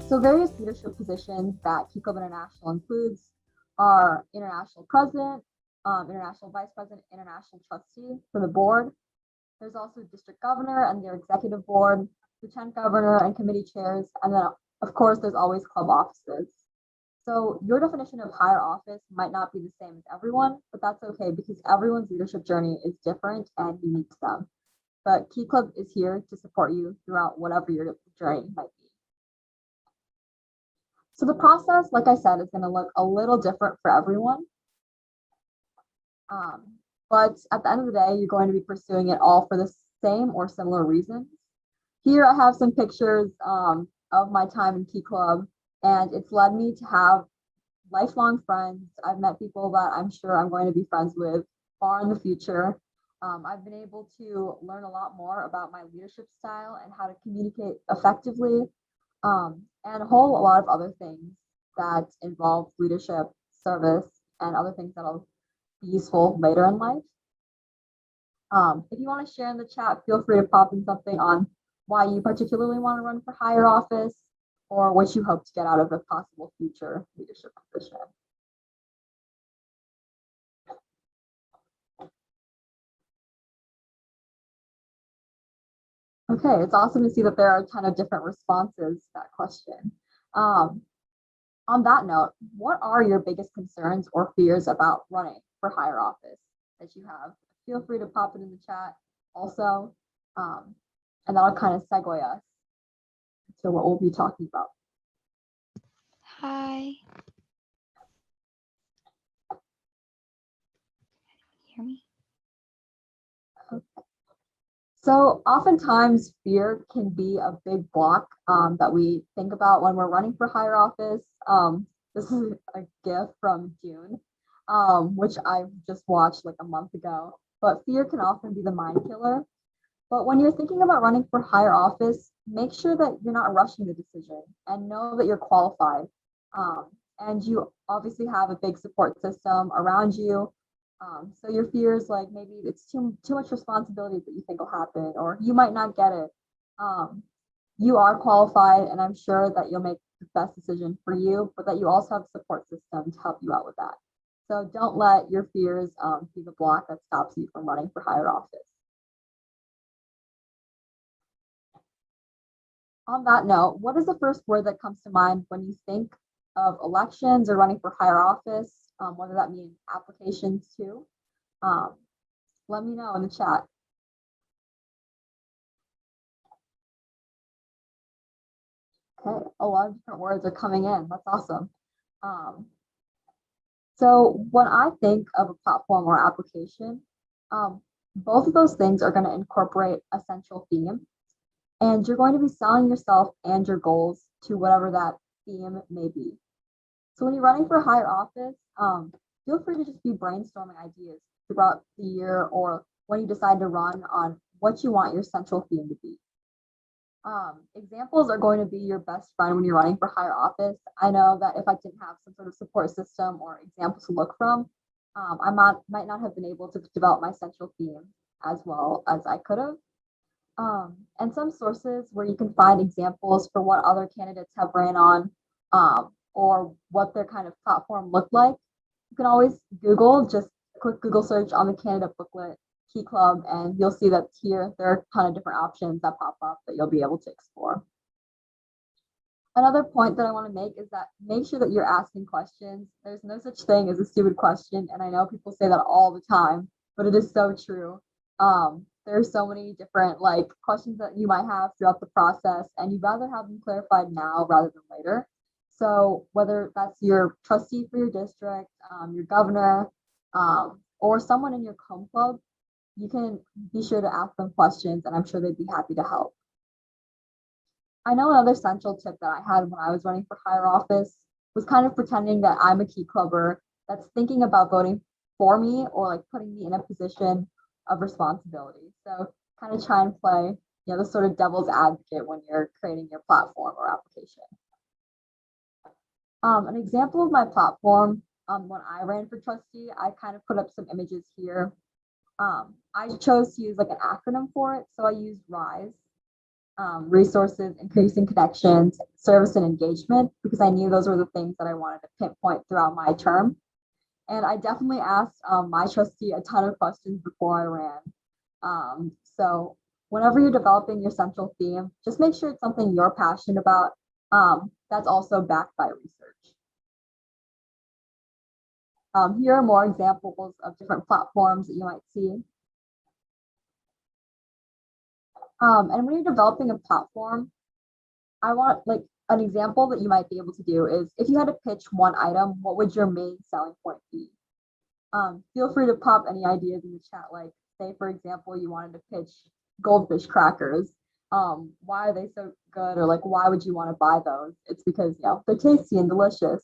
So various leadership positions that Key Club International includes are international president, international vice president, international trustee for the board. There's also district governor and their executive board, lieutenant governor and committee chairs, and then of course there's always club offices. So your definition of higher office might not be the same as everyone, but that's okay because everyone's leadership journey is different and unique to them. But Key Club is here to support you throughout whatever your journey might be. So the process, like I said, is going to look a little different for everyone. But at the end of the day, you're going to be pursuing it all for the same or similar reasons. Here I have some pictures of my time in Key Club, and it's led me to have lifelong friends. I've met people that I'm sure I'm going to be friends with far in the future. I've been able to learn a lot more about my leadership style and how to communicate effectively, and a whole lot of other things that involve leadership, service, and other things that'll be useful later in life. If you want to share in the chat, feel free to pop in something on why you particularly want to run for higher office or what you hope to get out of a possible future leadership position. Okay, it's awesome to see that there are a ton of different responses to that question. On that note, what are your biggest concerns or fears about running for higher office that you have? Feel free to pop it in the chat also, and that'll kind of segue us to what we'll be talking about. Hi. Hear me? Okay. So oftentimes fear can be a big block that we think about when we're running for higher office. This is a GIF from June, which I just watched like a month ago. But fear can often be the mind killer. But when you're thinking about running for higher office, make sure that you're not rushing the decision and know that you're qualified. And you obviously have a big support system around you. So your fears, like maybe it's too much responsibility that you think will happen, or you might not get it. You are qualified, and I'm sure that you'll make the best decision for you, but that you also have a support system to help you out with that. So don't let your fears be the block that stops you from running for higher office. On that note, what is the first word that comes to mind when you think of elections or running for higher office, whether that means applications too? Let me know in the chat. Okay, a lot of different words are coming in. That's awesome. So when I think of a platform or application, both of those things are going to incorporate a central theme, and you're going to be selling yourself and your goals to whatever that theme may be. So when you're running for a higher office, feel free to just be brainstorming ideas throughout the year or when you decide to run on what you want your central theme to be. Examples are going to be your best friend when you're running for higher office. I know that if I didn't have some sort of support system or examples to look from, I might not have been able to develop my central theme as well as I could have. And some sources where you can find examples for what other candidates have ran on, or what their kind of platform looked like. You can always Google, just a quick Google search on the candidate booklet, Key Club, and you'll see that here there are a ton of different options that pop up that you'll be able to explore. Another point that I want to make is that make sure that you're asking questions. There's no such thing as a stupid question, and I know people say that all the time, but it is so true. There's so many different questions that you might have throughout the process, and you'd rather have them clarified now rather than later. So whether that's your trustee for your district, your governor, or someone in your home club, you can be sure to ask them questions, and I'm sure they'd be happy to help. I know another central tip that I had when I was running for higher office was kind of pretending that I'm a Key Clubber that's thinking about voting for me or putting me in a position of responsibility. So kind of try and play, the sort of devil's advocate when you're creating your platform or application. An example of my platform, when I ran for trustee, I kind of put up some images here. I chose to use an acronym for it, so I used RISE. resources, increasing connections, service and engagement, because I knew those were the things that I wanted to pinpoint throughout my term. And I definitely asked my trustee a ton of questions before I ran. So whenever you're developing your central theme, just make sure it's something you're passionate about, that's also backed by research. Here are more examples of different platforms that you might see. And when you're developing a platform, I want like an example that you might be able to do is if you had to pitch one item, what would your main selling point be? Feel free to pop any ideas in the chat. Like, say, for example, you wanted to pitch goldfish crackers. Why are they so good? Or like, why would you want to buy those? It's because, you know, they're tasty and delicious.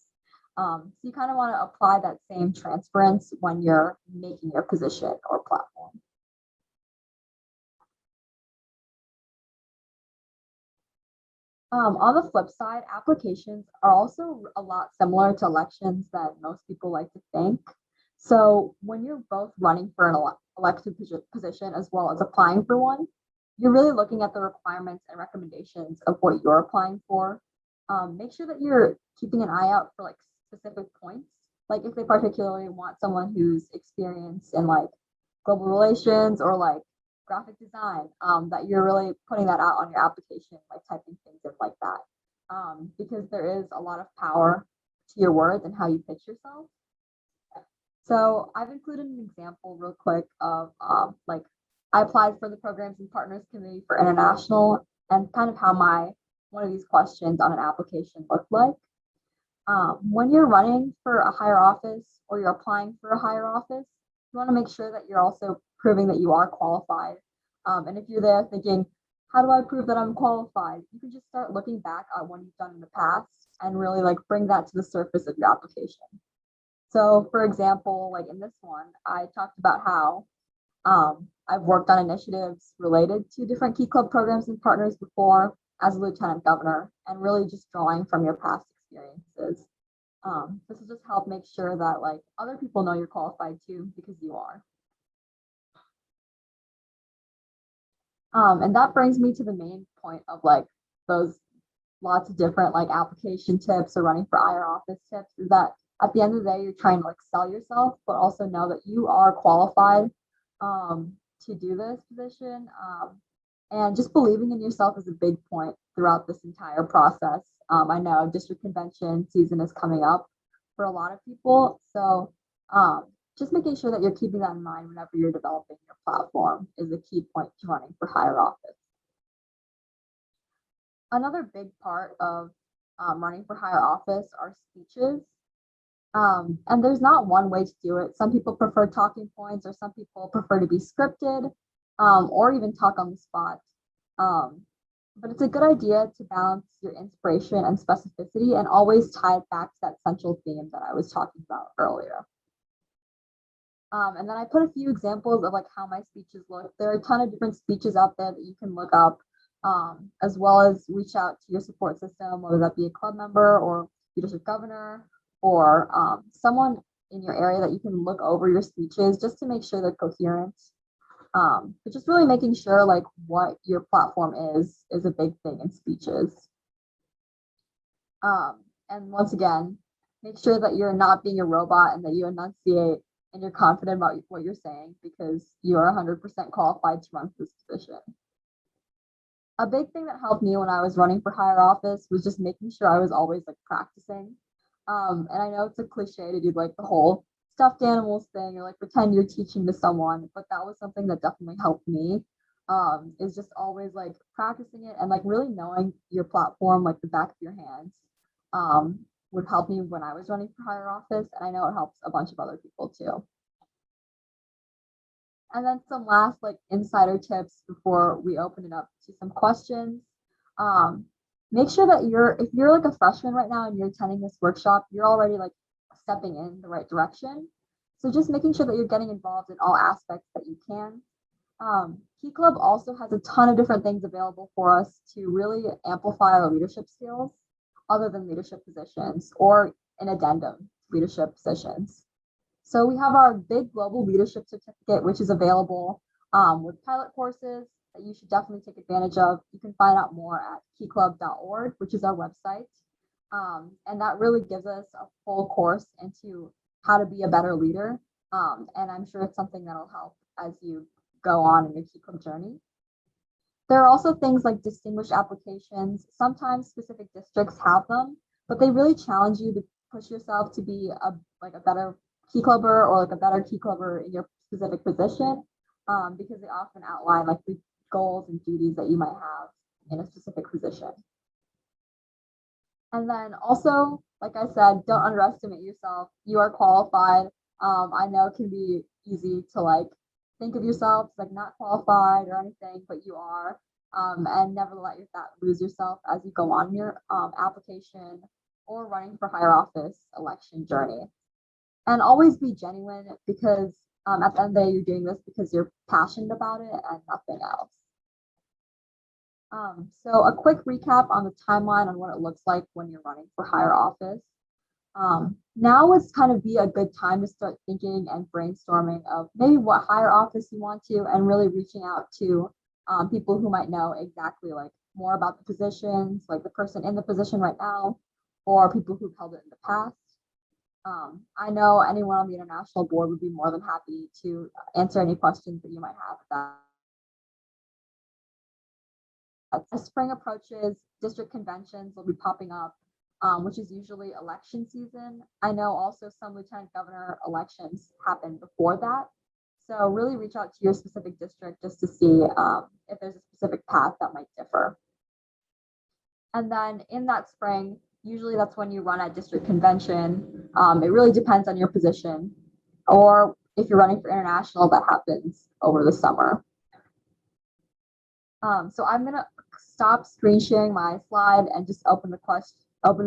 So you kind of want to apply that same transference when you're making your position or platform. On the flip side, applications are also a lot similar to elections that most people like to think. So when you're both running for an elected position as well as applying for one, you're really looking at the requirements and recommendations of what you're applying for. Make sure that you're keeping an eye out for like specific points. Like if they particularly want someone who's experienced in like global relations or like graphic design, that you're really putting that out on your application, like typing things in like that. Because there is a lot of power to your words and how you pitch yourself. So I've included an example real quick of like I applied for the Programs and Partners Committee for International and kind of how one of these questions on an application looked like. When you're running for a higher office or you're applying for a higher office, you want to make sure that you're also proving that you are qualified. And if you're there thinking, how do I prove that I'm qualified? You can just start looking back at what you've done in the past and really like bring that to the surface of your application. So for example, like in this one, I talked about how I've worked on initiatives related to different Key Club programs and partners before as a lieutenant governor, and really just drawing from your past experiences. This will just help make sure that like other people know you're qualified too, because you are. And that brings me to the main point of like those lots of different like application tips or running for higher office tips, is that at the end of the day, you're trying to like sell yourself, but also know that you are qualified to do this position. And just believing in yourself is a big point throughout this entire process. I know district convention season is coming up for a lot of people. So just making sure that you're keeping that in mind whenever you're developing your platform is a key point to running for higher office. Another big part of running for higher office are speeches. And there's not one way to do it. Some people prefer talking points, or some people prefer to be scripted, or even talk on the spot. But it's a good idea to balance your inspiration and specificity and always tie it back to that central theme that I was talking about earlier. And then I put a few examples of like how my speeches look. There are a ton of different speeches out there that you can look up, as well as reach out to your support system, whether that be a club member or your district governor, or someone in your area that you can look over your speeches just to make sure they're coherent. But just really making sure like what your platform is a big thing in speeches. And once again, make sure that you're not being a robot and that you enunciate and you're confident about what you're saying, because you are 100% qualified to run for this position. A big thing that helped me when I was running for higher office was just making sure I was always like practicing. And I know it's a cliche to do like the whole stuffed animals thing or like pretend you're teaching to someone, but that was something that definitely helped me, is just always like practicing it and like really knowing your platform like the back of your hands, would help me when I was running for higher office, and I know it helps a bunch of other people too. And then some last like insider tips before we open it up to some questions. Make sure that if you're like a freshman right now and you're attending this workshop, you're already like stepping in the right direction. So just making sure that you're getting involved in all aspects that you can. Key Club also has a ton of different things available for us to really amplify our leadership skills other than leadership positions, or an addendum leadership positions. So we have our big global leadership certificate, which is available with pilot courses that you should definitely take advantage of. You can find out more at keyclub.org, which is our website. And that really gives us a full course into how to be a better leader. And I'm sure it's something that'll help as you go on in your Key Club journey. There are also things like distinguished applications. Sometimes specific districts have them, but they really challenge you to push yourself to be a better Key Clubber or like a better Key Clubber in your specific position, because they often outline like the goals and duties that you might have in a specific position. And then also, like I said, don't underestimate yourself. You are qualified. I know it can be easy to like think of yourself as like not qualified or anything, but you are. And never let that lose yourself as you go on your application or running for higher office election journey. And always be genuine, because at the end of the day, you're doing this because you're passionate about it and nothing else. So a quick recap on the timeline on what it looks like when you're running for higher office. Now is kind of be a good time to start thinking and brainstorming of maybe what higher office you want to, and really reaching out to people who might know exactly like more about the positions, like the person in the position right now, or people who've held it in the past. I know anyone on the international board would be more than happy to answer any questions that you might have about. As spring approaches, district conventions will be popping up, which is usually election season. I know also some lieutenant governor elections happen before that. So really reach out to your specific district just to see if there's a specific path that might differ. And then in that spring, usually that's when you run at district convention. It really depends on your position, or if you're running for international, that happens over the summer. So I'm gonna stop screen sharing my slide and just open it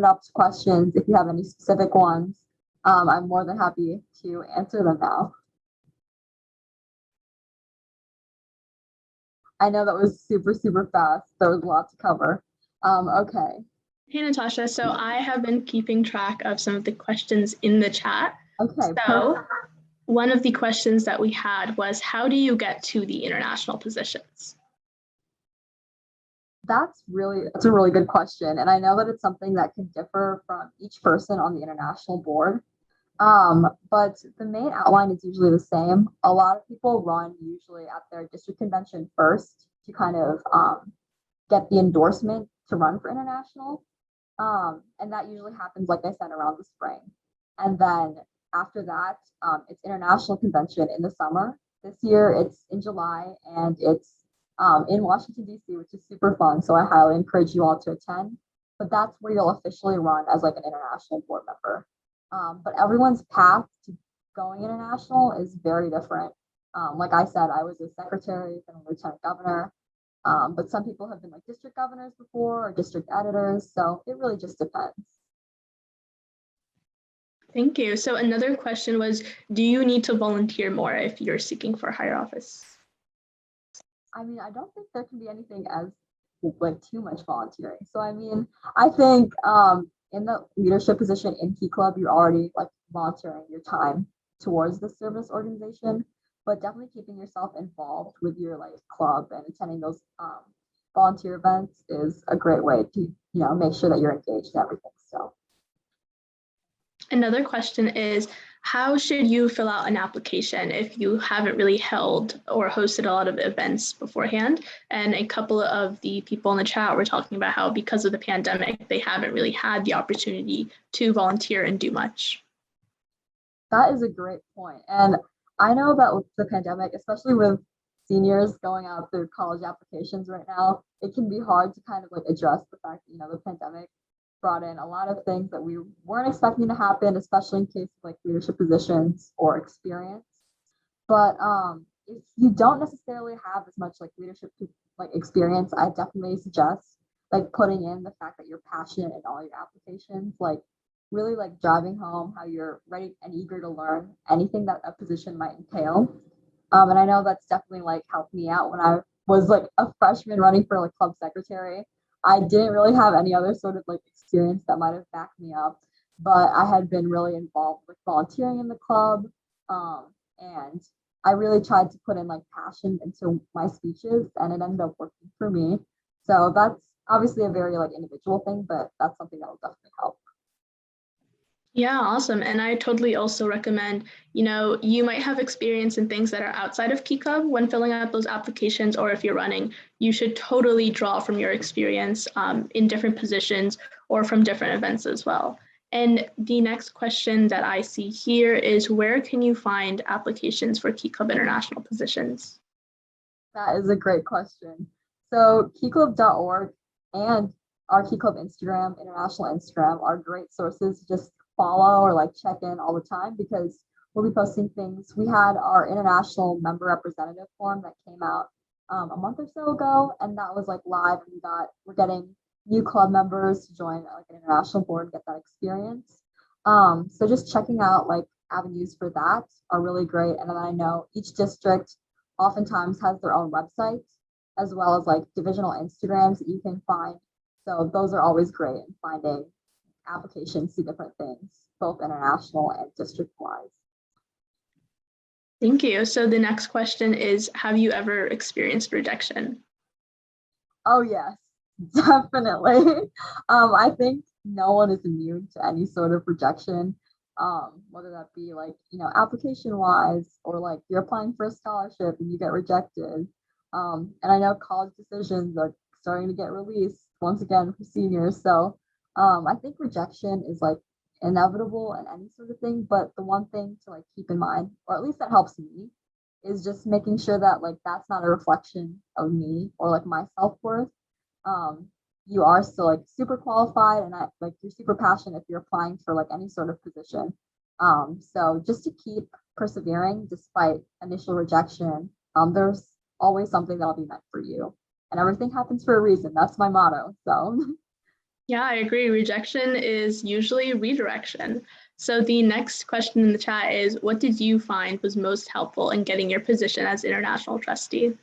up to questions. If you have any specific ones, I'm more than happy to answer them now. I know that was super, super fast. There was a lot to cover. Okay. Hey, Natasha. So I have been keeping track of some of the questions in the chat. Okay. So one of the questions that we had was, how do you get to the international positions? That's a really good question. And I know that it's something that can differ from each person on the international board. But the main outline is usually the same. A lot of people run usually at their district convention first to kind of get the endorsement to run for international. And that usually happens, like I said, around the spring. And then after that, it's international convention in the summer. This year it's in July, and it's in Washington, D.C., which is super fun. So I highly encourage you all to attend. But that's where you'll officially run as like an international board member. But everyone's path to going international is very different. Like I said, I was a secretary and a lieutenant governor, but some people have been like district governors before or district editors. So it really just depends. Thank you. So another question was, do you need to volunteer more if you're seeking for higher office? I mean, I don't think there can be anything as like too much volunteering. So I mean, I think in the leadership position in Key Club, you're already like volunteering your time towards the service organization, but definitely keeping yourself involved with your like club and attending those volunteer events is a great way to make sure that you're engaged in everything. So another question is, how should you fill out an application if you haven't really held or hosted a lot of events beforehand? And a couple of the people in the chat were talking about how because of the pandemic, they haven't really had the opportunity to volunteer and do much. That is a great point. And I know that with the pandemic, especially with seniors going out through college applications right now, it can be hard to kind of like address the fact that, the pandemic brought in a lot of things that we weren't expecting to happen, especially in case of like leadership positions or experience. But if you don't necessarily have as much like leadership like experience, I definitely suggest like putting in the fact that you're passionate in all your applications, like really like driving home how you're ready and eager to learn anything that a position might entail. And I know that's definitely like helped me out when I was like a freshman running for like club secretary. I didn't really have any other sort of like experience that might have backed me up, but I had been really involved with volunteering in the club, and I really tried to put in like passion into my speeches and it ended up working for me. So that's obviously a very like individual thing, but that's something that will definitely help. Yeah, awesome. And I totally also recommend, you might have experience in things that are outside of Key Club when filling out those applications, or if you're running, you should totally draw from your experience in different positions or from different events as well. And the next question that I see here is, where can you find applications for Key Club international positions? That is a great question. So keyclub.org and our Key Club Instagram, international Instagram, are great sources to just follow or like check in all the time because we'll be posting things. We had our international member representative form that came out a month or so ago, and that was like live. And we're getting new club members to join like an international board and get that experience. So just checking out like avenues for that are really great. And then I know each district oftentimes has their own websites as well as like divisional Instagrams that you can find. So those are always great in finding applications to different things, both international and district wise. Thank you. So the next question is, have you ever experienced rejection? Oh yes, definitely. I think no one is immune to any sort of rejection, whether that be like, application wise or like you're applying for a scholarship and you get rejected. And I know college decisions are starting to get released once again for seniors. So I think rejection is like inevitable in any sort of thing. But the one thing to like keep in mind, or at least that helps me, is just making sure that like that's not a reflection of me or like my self-worth. um you are still like super qualified and like you're super passionate if you're applying for like any sort of position. So just to keep persevering despite initial rejection, there's always something that'll be meant for you, and everything happens for a reason. That's my motto. So Yeah, I agree. Rejection is usually redirection. So the next question in the chat is, what did you find was most helpful in getting your position as international trustee?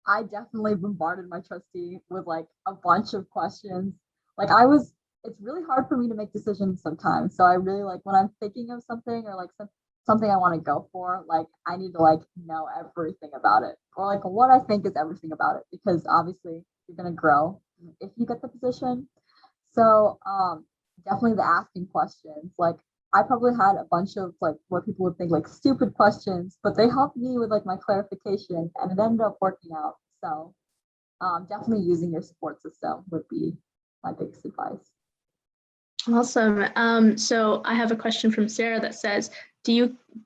I definitely bombarded my trustee with like a bunch of questions. It's really hard for me to make decisions sometimes. So I really like when I'm thinking of something or like something I want to go for, like I need to like know everything about it or like what I think is everything about it because obviously you're going to grow if you get the position. So definitely the asking questions. Like I probably had a bunch of like what people would think like stupid questions, but they helped me with like my clarification and it ended up working out. So definitely using your support system would be my biggest advice. Awesome. So I have a question from Sarah that says, do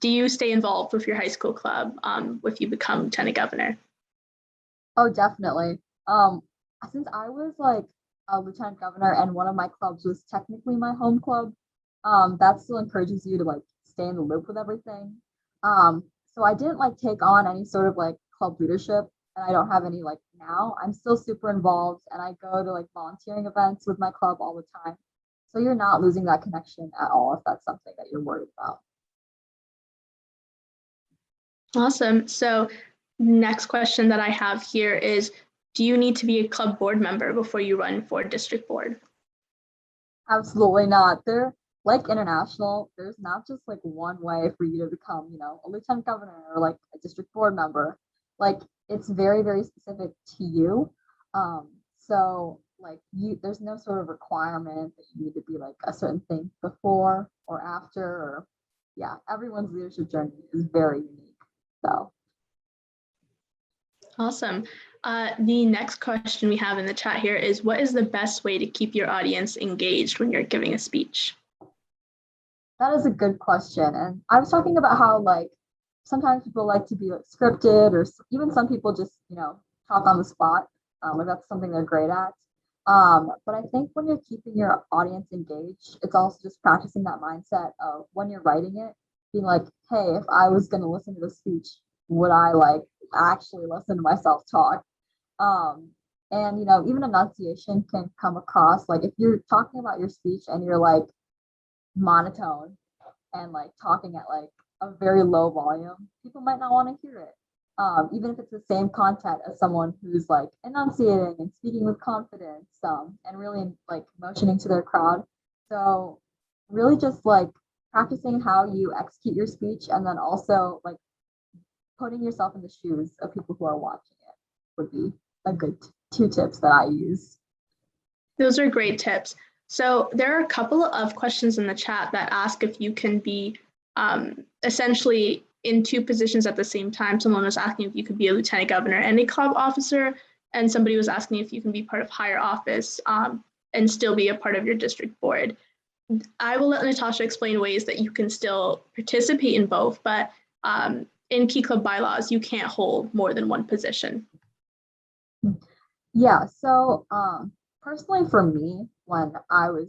you stay involved with your high school club if you become lieutenant governor? Oh, definitely. Since I was like a lieutenant governor and one of my clubs was technically my home club, that still encourages you to like stay in the loop with everything. So I didn't like take on any sort of like club leadership, and I don't have any like now. I'm still super involved, and I go to like volunteering events with my club all the time. So you're not losing that connection at all if that's something that you're worried about. Awesome. So next question that I have here is, do you need to be a club board member before you run for district board? Absolutely not. They're like international. There's not just like one way for you to become, a lieutenant governor or like a district board member. Like it's very, very specific to you. So like there's no sort of requirement that you need to be like a certain thing before or after. Or yeah, everyone's leadership journey is very unique. So Awesome. The next question we have in the chat here is, what is the best way to keep your audience engaged when you're giving a speech? that is a good question. And I was talking about how like sometimes people like to be like scripted or even some people just, talk on the spot. Like that's something they're great at. But I think when you're keeping your audience engaged, it's also just practicing that mindset of when you're writing it, being like, hey, if I was going to listen to the speech, would I like actually listen to myself talk? Um, and even enunciation can come across like if you're talking about your speech and you're like monotone and like talking at like a very low volume, people might not want to hear it. Even if it's the same content as someone who's like enunciating and speaking with confidence, and really like motioning to their crowd. So really just like practicing how you execute your speech and then also like putting yourself in the shoes of people who are watching it would be a good two tips that I use. Those are great tips. So there are a couple of questions in the chat that ask if you can be essentially in two positions at the same time. Someone was asking if you could be a lieutenant governor and a club officer, and somebody was asking if you can be part of higher office and still be a part of your district board. I will let Natasha explain ways that you can still participate in both, but in Key Club bylaws, you can't hold more than one position. Yeah, so personally for me, when I was,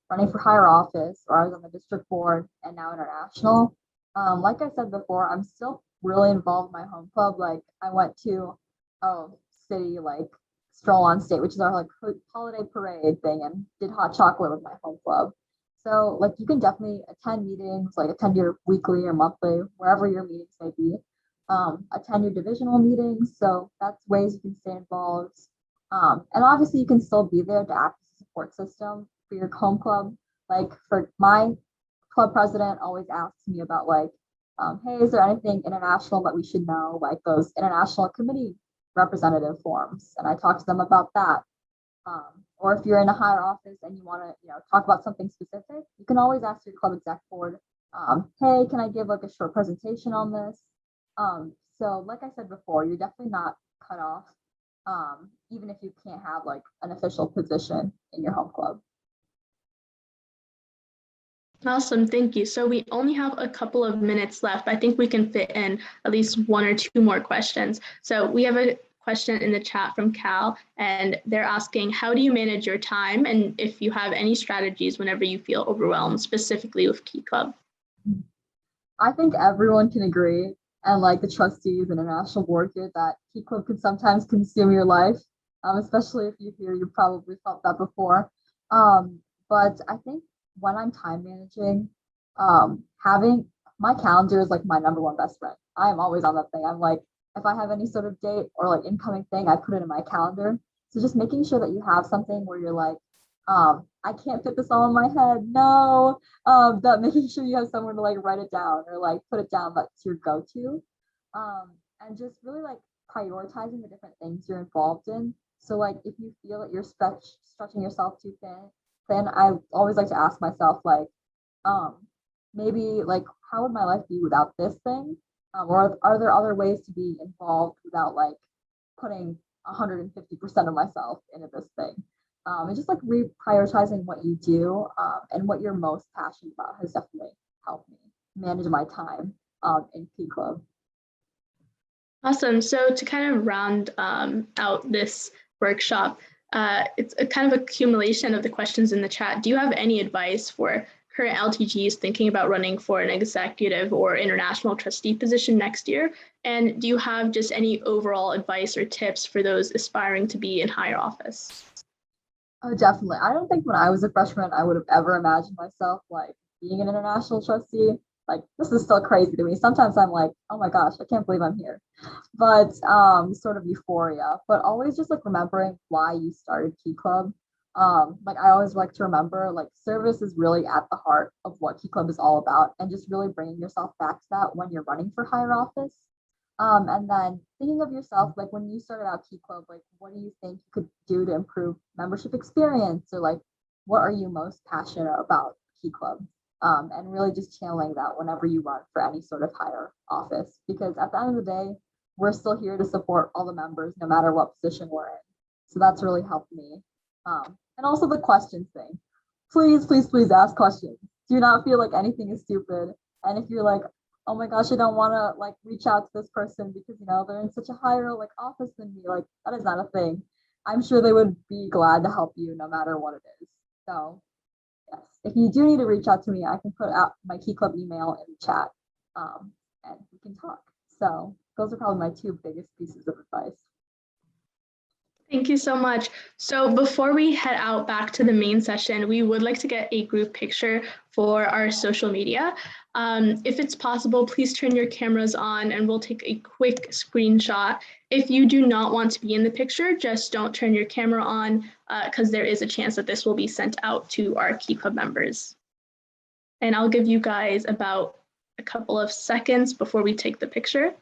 running for higher office or I was on the district board and now international, like I said before, I'm still really involved in my home club. Like I went to city like stroll on state, which is our like holiday parade thing, and did hot chocolate with my home club. So like you can definitely attend meetings, like attend your weekly or monthly, wherever your meetings may be. Attend your divisional meetings. So that's ways you can stay involved. And obviously you can still be there to act as a support system for your home club. Like for my club president always asks me about like, hey, is there anything international that we should know? Like those international committee representative forms. And I talk to them about that. Or if you're in a higher office and you want to, talk about something specific, you can always ask your club exec board, hey, can I give like a short presentation on this? So like I said before, you're definitely not cut off, even if you can't have like an official position in your home club. Awesome, thank you. So we only have a couple of minutes left. I think we can fit in at least one or two more questions. So we have a question in the chat from Cal, and they're asking, how do you manage your time? And if you have any strategies whenever you feel overwhelmed, specifically with Key Club. I think everyone can agree, and like the trustees and the national board here, that Key Club can sometimes consume your life, especially if you probably felt that before. But I think when I'm time managing, having my calendar is like my number one best friend. I'm always on that thing. I'm like, if I have any sort of date or like incoming thing, I put it in my calendar. So just making sure that you have something where you're like, I can't fit this all in my head. No, that making sure you have someone to like write it down or like put it down that's your go-to. And just really like prioritizing the different things you're involved in. So like if you feel that you're stretching yourself too thin, I always like to ask myself like, maybe like how would my life be without this thing? Or are there other ways to be involved without like putting 150% of myself into this thing? And just like reprioritizing what you do and what you're most passionate about has definitely helped me manage my time in Key Club. Awesome. So to kind of round out this workshop, it's a kind of accumulation of the questions in the chat. Do you have any advice for current LTGs thinking about running for an executive or international trustee position next year? And do you have just any overall advice or tips for those aspiring to be in higher office? Oh, definitely. I don't think when I was a freshman, I would have ever imagined myself like being an international trustee. Like this is still crazy to me. Sometimes I'm like, oh my gosh, I can't believe I'm here. But sort of euphoria. But always just like remembering why you started Key Club. Like I always like to remember like service is really at the heart of what Key Club is all about, and just really bringing yourself back to that when you're running for higher office. And then thinking of yourself, like when you started out Key Club, like what do you think you could do to improve membership experience, or like what are you most passionate about Key Club? And really just channeling that whenever you run for any sort of higher office, because at the end of the day, we're still here to support all the members, no matter what position we're in. So that's really helped me. And also the questions thing. Please, please, please ask questions. Do not feel like anything is stupid. And if you're like, oh my gosh, I don't want to like reach out to this person because they're in such a higher like office than me, like that is not a thing. I'm sure they would be glad to help you no matter what it is. So yes, if you do need to reach out to me, I can put out my Key Club email in the chat, and we can talk. So those are probably my two biggest pieces of advice. Thank you so much. So before we head out back to the main session, we would like to get a group picture for our social media. If it's possible, please turn your cameras on and we'll take a quick screenshot. If you do not want to be in the picture, just don't turn your camera on because there is a chance that this will be sent out to our Key Club members. And I'll give you guys about a couple of seconds before we take the picture.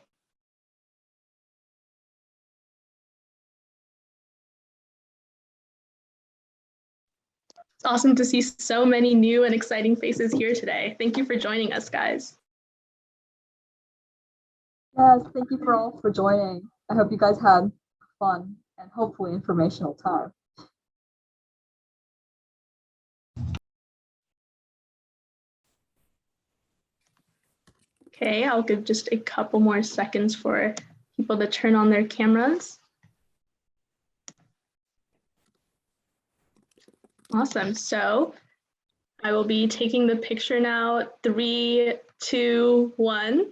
It's awesome to see so many new and exciting faces here today. Thank you for joining us, guys. Yes, thank you for all for joining. I hope you guys had fun and hopefully informational time. Okay, I'll give just a couple more seconds for people to turn on their cameras. Awesome. So I will be taking the picture now. 3, 2, 1.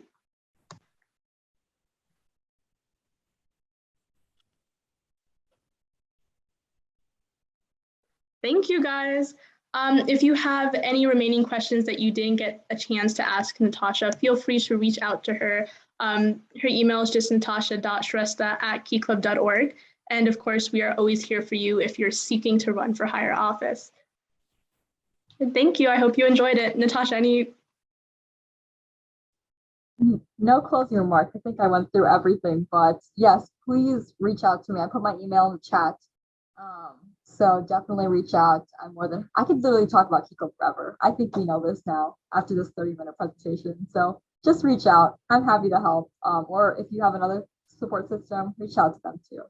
Thank you, guys. If you have any remaining questions that you didn't get a chance to ask Natasha, feel free to reach out to her. Her email is just natasha.shrestha@keyclub.org. And of course, we are always here for you if you're seeking to run for higher office. And thank you. I hope you enjoyed it. Natasha, any? No closing remarks. I think I went through everything, but yes, please reach out to me. I put my email in the chat. So definitely reach out. I could literally talk about Kiko forever. I think we know this now after this 30-minute presentation. So just reach out. I'm happy to help. Or if you have another support system, reach out to them too.